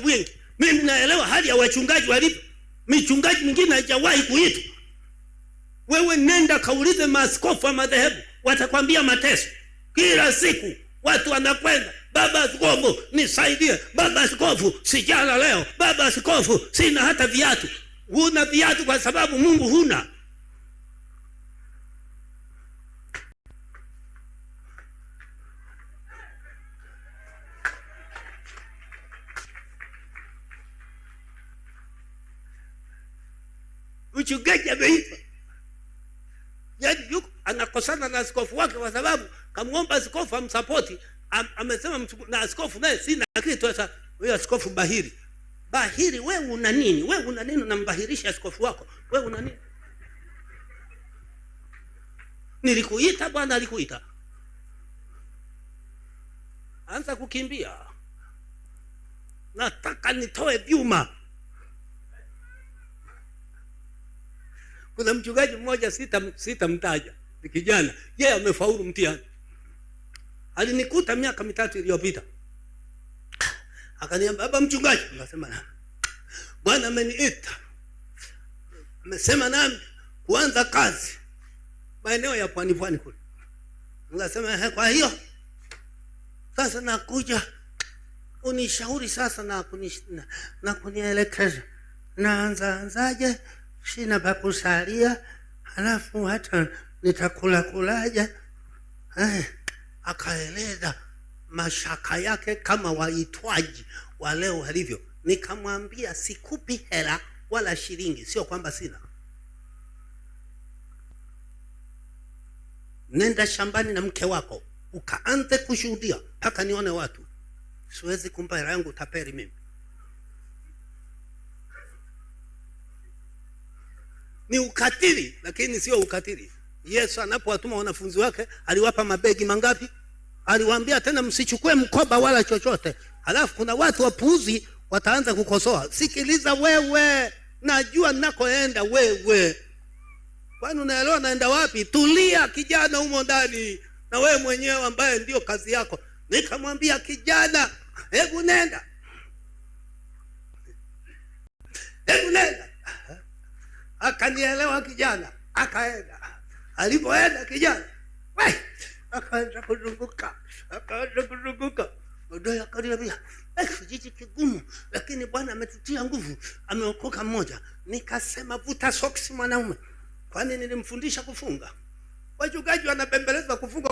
wengi. Mimi naelewa hali ya wachungaji walivyo. Michungaji mingine haijawahi kuitwa. Wewe nenda kaulize maaskofu wa madhehebu, watakwambia mateso. Kila siku watu wanakwenda, baba askofu nisaidie, baba askofu sijala leo, baba askofu sina hata viatu. Huna viatu kwa sababu Mungu huna. Mchungaji ameitwa, yaani yuko anakosana na askofu wake kwa sababu kamuomba askofu amsapoti. Amesema na askofu naye sina kitu. Sasa wewe askofu Bahiri, wewe una nini? Wewe una nini unambahirisha askofu wako? Wewe una nini? Nilikuita bwana, alikuita. Anza kukimbia. Nataka nitoe vyuma. Kuna mchungaji mmoja sitamtaja, ni kijana, yeye amefaulu mtihani. Alinikuta miaka 3 iliyopita. Akaniambia, baba mchungaji, nikasema Bwana ameniita. Amesema nami kuanza kazi maeneo ya pwani kule. Nikasema kwa hiyo sasa nakuja unishauri sasa na kunielekeza naanzaje, sina pa kusalia, halafu hata nitakula kulaje. Akaeleza mashaka yake kama waitwaji wa leo walivyo. Nikamwambia sikupi hela wala shilingi, sio kwamba sina. Nenda shambani na mke wako ukaanze kushuhudia mpaka nione watu. Siwezi kumpa hela yangu tapeli mimi. Ni ukatili, lakini sio ukatili. Yesu anapowatuma wanafunzi wake aliwapa mabegi mangapi? Aliwaambia tena msichukue mkoba wala chochote. Halafu kuna watu wapuuzi wataanza kukosoa. Sikiliza wewe, najua ninakoenda wewe. Kwani unaelewa naenda wapi? Tulia kijana humo ndani, na wewe mwenyewe ambaye ndio kazi yako. Nikamwambia kijana, hebu nenda. Akanielewa kijana, akaenda. Alipoenda kijana, akaanza kuzunguka. Ndio akaniambia, kijiji kigumu, lakini Bwana ametutia nguvu, ameokoka mmoja. Nikasema vuta soksi mwanaume. Kwani nilimfundisha kufunga? Wachungaji wanabembeleza kufunga.